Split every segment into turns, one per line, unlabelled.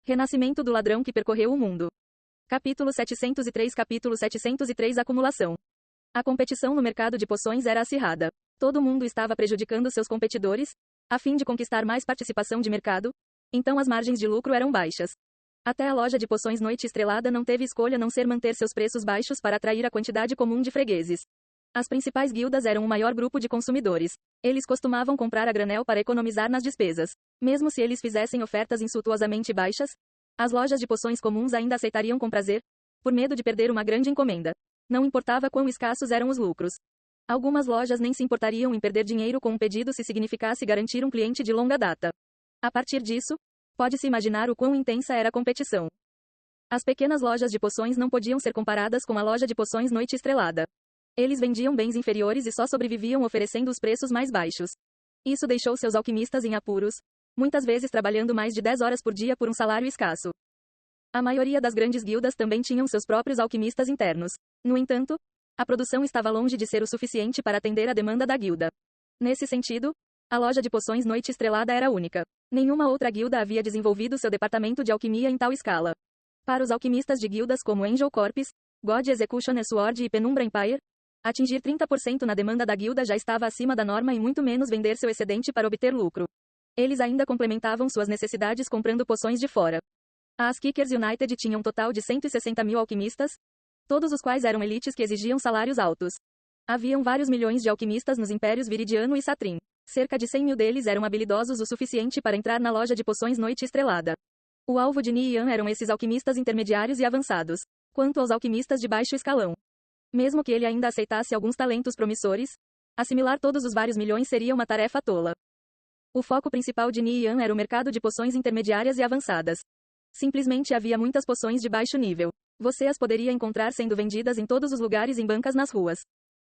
Renascimento do ladrão que percorreu o mundo. Capítulo 703 Acumulação. A competição no mercado de poções era acirrada. Todo mundo estava prejudicando seus competidores, a fim de conquistar mais participação de mercado, então as margens de lucro eram baixas. Até a loja de poções Noite Estrelada não teve escolha a não ser manter seus preços baixos para atrair a quantidade comum de fregueses. As principais guildas eram o maior grupo de consumidores. Eles costumavam comprar a granel para economizar nas despesas. Mesmo se eles fizessem ofertas insultuosamente baixas, as lojas de poções comuns ainda aceitariam com prazer, por medo de perder uma grande encomenda. Não importava quão escassos eram os lucros. Algumas lojas nem se importariam em perder dinheiro com um pedido se significasse garantir um cliente de longa data. A partir disso, pode-se imaginar o quão intensa era a competição. As pequenas lojas de poções não podiam ser comparadas com a loja de poções Noite Estrelada. Eles vendiam bens inferiores e só sobreviviam oferecendo os preços mais baixos. Isso deixou seus alquimistas em apuros, muitas vezes trabalhando mais de 10 horas por dia por um salário escasso. A maioria das grandes guildas também tinham seus próprios alquimistas internos. No entanto, a produção estava longe de ser o suficiente para atender a demanda da guilda. Nesse sentido, a loja de poções Noite Estrelada era única. Nenhuma outra guilda havia desenvolvido seu departamento de alquimia em tal escala. Para os alquimistas de guildas como Angel Corps, God Executioner Sword e Penumbra Empire, atingir 30% na demanda da guilda já estava acima da norma e muito menos vender seu excedente para obter lucro. Eles ainda complementavam suas necessidades comprando poções de fora. As Kickers United tinham um total de 160.000 alquimistas, todos os quais eram elites que exigiam salários altos. Haviam vários milhões de alquimistas nos impérios Viridiano e Satrim. Cerca de 100.000 deles eram habilidosos o suficiente para entrar na loja de poções Noite Estrelada. O alvo de Niyan eram esses alquimistas intermediários e avançados. Quanto aos alquimistas de baixo escalão, mesmo que ele ainda aceitasse alguns talentos promissores, assimilar todos os vários milhões seria uma tarefa tola. O foco principal de Niyan era o mercado de poções intermediárias e avançadas. Simplesmente havia muitas poções de baixo nível. Você as poderia encontrar sendo vendidas em todos os lugares em bancas nas ruas.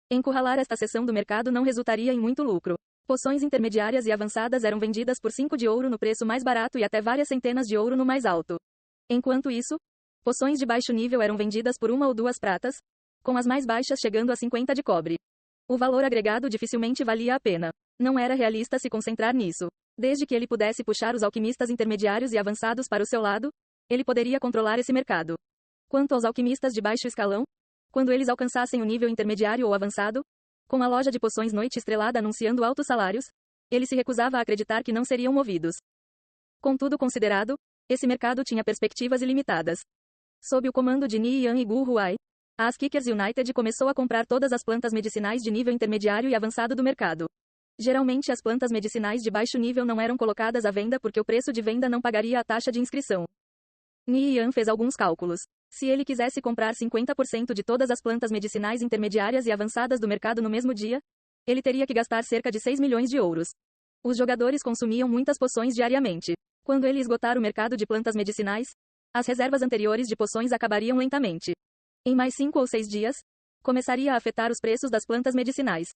Encurralar esta seção do mercado não resultaria em muito lucro. Poções intermediárias e avançadas eram vendidas por 5 de ouro no preço mais barato e até várias centenas de ouro no mais alto. Enquanto isso, poções de baixo nível eram vendidas por 1 ou 2 pratas, com as mais baixas chegando a 50 de cobre. O valor agregado dificilmente valia a pena. Não era realista se concentrar nisso. Desde que ele pudesse puxar os alquimistas intermediários e avançados para o seu lado, ele poderia controlar esse mercado. Quanto aos alquimistas de baixo escalão, quando eles alcançassem o nível intermediário ou avançado, com a loja de poções Noite Estrelada anunciando altos salários, ele se recusava a acreditar que não seriam movidos. Contudo considerado, esse mercado tinha perspectivas ilimitadas. Sob o comando de Niyan e Gu Huai, a Kickers United começou a comprar todas as plantas medicinais de nível intermediário e avançado do mercado. Geralmente as plantas medicinais de baixo nível não eram colocadas à venda porque o preço de venda não pagaria a taxa de inscrição. Niyan fez alguns cálculos. Se ele quisesse comprar 50% de todas as plantas medicinais intermediárias e avançadas do mercado no mesmo dia, ele teria que gastar cerca de 6 milhões de ouros. Os jogadores consumiam muitas poções diariamente. Quando ele esgotar o mercado de plantas medicinais, as reservas anteriores de poções acabariam lentamente. Em mais 5 ou 6 dias, começaria a afetar os preços das plantas medicinais.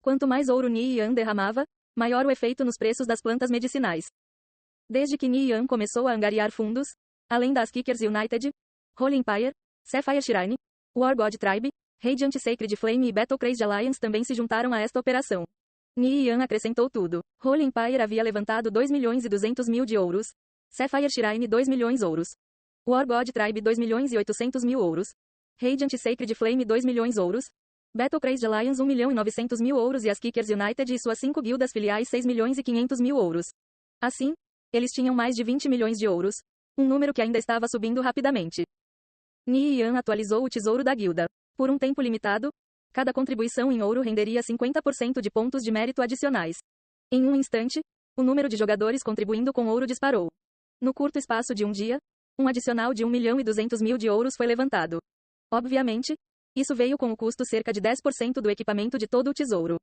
Quanto mais ouro Niyan derramava, maior o efeito nos preços das plantas medicinais. Desde que Niyan começou a angariar fundos, além das Kickers United, Holy Empire, Sapphire Shrine, War God Tribe, Radiant Sacred Flame e Battle Crazed Alliance também se juntaram a esta operação. Niyan acrescentou tudo. Holy Empire havia levantado 2.200.000 de ouros, Sapphire Shrine 2 milhões ouros, War God Tribe 2.800.000 ouros, Radiant Sacred Flame 2 milhões ouros, Battle Crazed Alliance 1.900.000 ouros e as Kickers United e suas 5 guildas filiais 6.500.000 ouros. Assim, eles tinham mais de 20 milhões de ouros, um número que ainda estava subindo rapidamente. Niyan atualizou o tesouro da guilda. Por um tempo limitado, cada contribuição em ouro renderia 50% de pontos de mérito adicionais. Em um instante, o número de jogadores contribuindo com ouro disparou. No curto espaço de um dia, um adicional de 1.200.000 de ouros foi levantado. Obviamente, isso veio com o custo cerca de 10% do equipamento de todo o tesouro.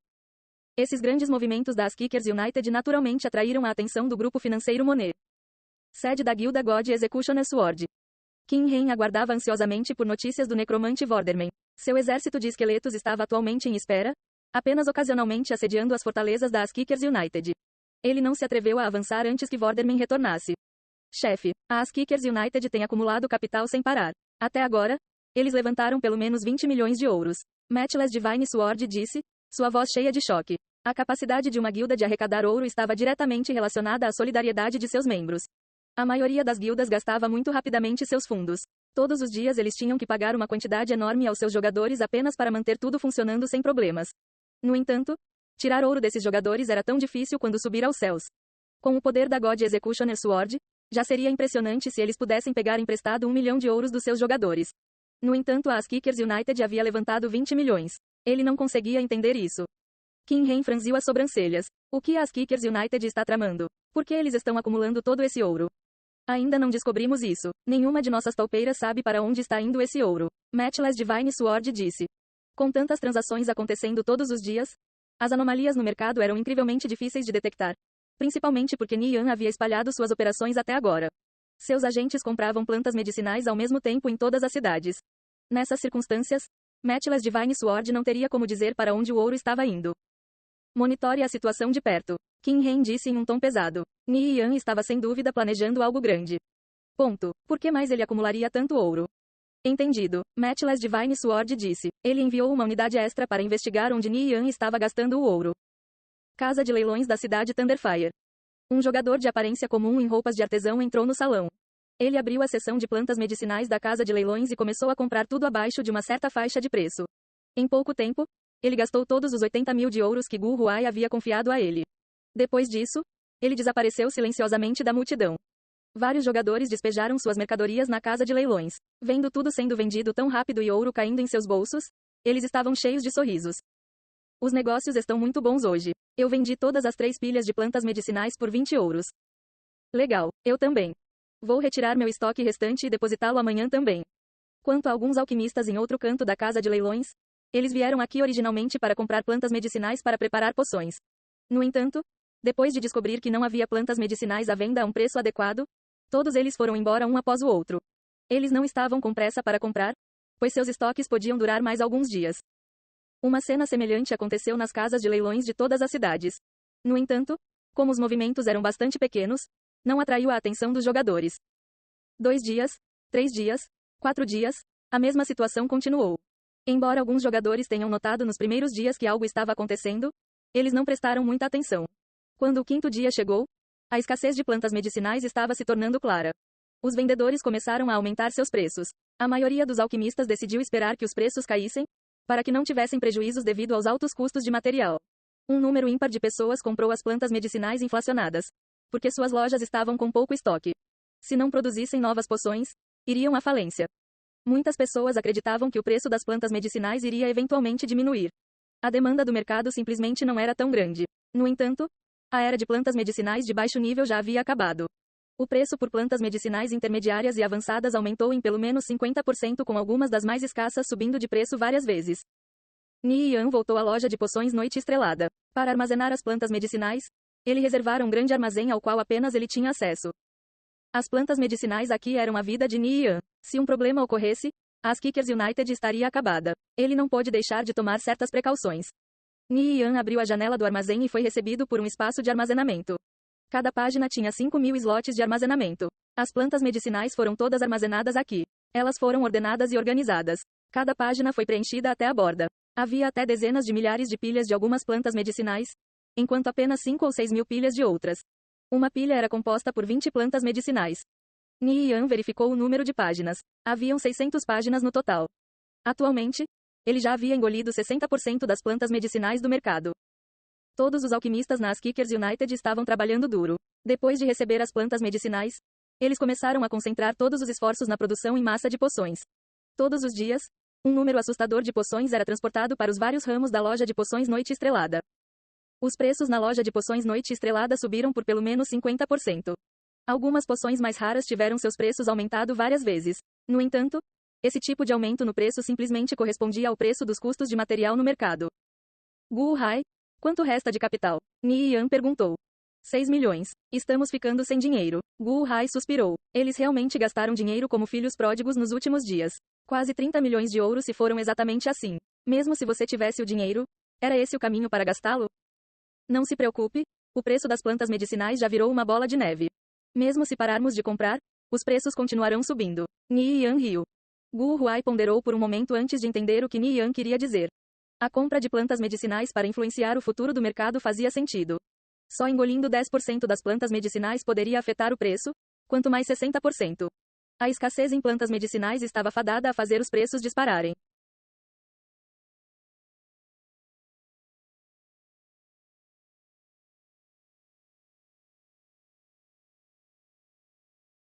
Esses grandes movimentos das Kickers United naturalmente atraíram a atenção do grupo financeiro Monet. Sede da guilda God Executioner Sword. Qin Ren aguardava ansiosamente por notícias do necromante Vorderman. Seu exército de esqueletos estava atualmente em espera, apenas ocasionalmente assediando as fortalezas das Kickers United. Ele não se atreveu a avançar antes que Vorderman retornasse. Chefe, as Kickers United têm acumulado capital sem parar. Até agora, eles levantaram pelo menos 20 milhões de ouros. Matchless Divine Sword disse, sua voz cheia de choque. A capacidade de uma guilda de arrecadar ouro estava diretamente relacionada à solidariedade de seus membros. A maioria das guildas gastava muito rapidamente seus fundos. Todos os dias eles tinham que pagar uma quantidade enorme aos seus jogadores apenas para manter tudo funcionando sem problemas. No entanto, tirar ouro desses jogadores era tão difícil quanto subir aos céus. Com o poder da God Executioner Sword, já seria impressionante se eles pudessem pegar emprestado 1 milhão de ouros dos seus jogadores. No entanto, a Askickers United havia levantado 20 milhões. Ele não conseguia entender isso. Qin Ren franziu as sobrancelhas. O que a Askickers United está tramando? Por que eles estão acumulando todo esse ouro? Ainda não descobrimos isso. Nenhuma de nossas toupeiras sabe para onde está indo esse ouro. Matchless Divine Sword disse. Com tantas transações acontecendo todos os dias, as anomalias no mercado eram incrivelmente difíceis de detectar. Principalmente porque Nian havia espalhado suas operações até agora. Seus agentes compravam plantas medicinais ao mesmo tempo em todas as cidades. Nessas circunstâncias, Matchless Divine Sword não teria como dizer para onde o ouro estava indo. Monitore a situação de perto. Qin Ren disse em um tom pesado. Nian estava sem dúvida planejando algo grande. Ponto. Por que mais ele acumularia tanto ouro? Entendido. Matchless Divine Sword disse. Ele enviou uma unidade extra para investigar onde Nian estava gastando o ouro. Casa de leilões da cidade Thunderfire. Um jogador de aparência comum em roupas de artesão entrou no salão. Ele abriu a seção de plantas medicinais da casa de leilões e começou a comprar tudo abaixo de uma certa faixa de preço. Em pouco tempo, ele gastou todos os 80 mil de ouros que Gu Huai havia confiado a ele. Depois disso, ele desapareceu silenciosamente da multidão. Vários jogadores despejaram suas mercadorias na casa de leilões. Vendo tudo sendo vendido tão rápido e ouro caindo em seus bolsos, eles estavam cheios de sorrisos. Os negócios estão muito bons hoje. Eu vendi todas as 3 pilhas de plantas medicinais por 20 ouros. Legal, eu também. Vou retirar meu estoque restante e depositá-lo amanhã também. Quanto a alguns alquimistas em outro canto da casa de leilões, eles vieram aqui originalmente para comprar plantas medicinais para preparar poções. No entanto, depois de descobrir que não havia plantas medicinais à venda a um preço adequado, todos eles foram embora um após o outro. Eles não estavam com pressa para comprar, pois seus estoques podiam durar mais alguns dias. Uma cena semelhante aconteceu nas casas de leilões de todas as cidades. No entanto, como os movimentos eram bastante pequenos, não atraiu a atenção dos jogadores. 2 dias, 3 dias, 4 dias, a mesma situação continuou. Embora alguns jogadores tenham notado nos primeiros dias que algo estava acontecendo, eles não prestaram muita atenção. Quando o 5º dia chegou, a escassez de plantas medicinais estava se tornando clara. Os vendedores começaram a aumentar seus preços. A maioria dos alquimistas decidiu esperar que os preços caíssem, para que não tivessem prejuízos devido aos altos custos de material. Um número ímpar de pessoas comprou as plantas medicinais inflacionadas, porque suas lojas estavam com pouco estoque. Se não produzissem novas poções, iriam à falência. Muitas pessoas acreditavam que o preço das plantas medicinais iria eventualmente diminuir. A demanda do mercado simplesmente não era tão grande. No entanto, a era de plantas medicinais de baixo nível já havia acabado. O preço por plantas medicinais intermediárias e avançadas aumentou em pelo menos 50%, com algumas das mais escassas subindo de preço várias vezes. Nian voltou à loja de poções Noite Estrelada. Para armazenar as plantas medicinais, ele reservara um grande armazém ao qual apenas ele tinha acesso. As plantas medicinais aqui eram a vida de Nian. Se um problema ocorresse, a Askickers United estaria acabada. Ele não pôde deixar de tomar certas precauções. Nian abriu a janela do armazém e foi recebido por um espaço de armazenamento. Cada página tinha 5.000 slots de armazenamento. As plantas medicinais foram todas armazenadas aqui. Elas foram ordenadas e organizadas. Cada página foi preenchida até a borda. Havia até dezenas de milhares de pilhas de algumas plantas medicinais, enquanto apenas 5 ou 6 mil pilhas de outras. Uma pilha era composta por 20 plantas medicinais. Nian verificou o número de páginas. Haviam 600 páginas no total. Atualmente, ele já havia engolido 60% das plantas medicinais do mercado. Todos os alquimistas na Askickers United estavam trabalhando duro. Depois de receber as plantas medicinais, eles começaram a concentrar todos os esforços na produção em massa de poções. Todos os dias, um número assustador de poções era transportado para os vários ramos da loja de poções Noite Estrelada. Os preços na loja de poções Noite Estrelada subiram por pelo menos 50%. Algumas poções mais raras tiveram seus preços aumentados várias vezes. No entanto, esse tipo de aumento no preço simplesmente correspondia ao preço dos custos de material no mercado. Gu Hai, quanto resta de capital? Nian perguntou. 6 milhões. Estamos ficando sem dinheiro. Gu Hai suspirou. Eles realmente gastaram dinheiro como filhos pródigos nos últimos dias. Quase 30 milhões de ouros se foram exatamente assim. Mesmo se você tivesse o dinheiro, era esse o caminho para gastá-lo? Não se preocupe, o preço das plantas medicinais já virou uma bola de neve. Mesmo se pararmos de comprar, os preços continuarão subindo. Nian riu. Gu Huai ponderou por um momento antes de entender o que Nian queria dizer. A compra de plantas medicinais para influenciar o futuro do mercado fazia sentido. Só engolindo 10% das plantas medicinais poderia afetar o preço, quanto mais 60%. A escassez em plantas medicinais estava fadada a fazer os preços dispararem.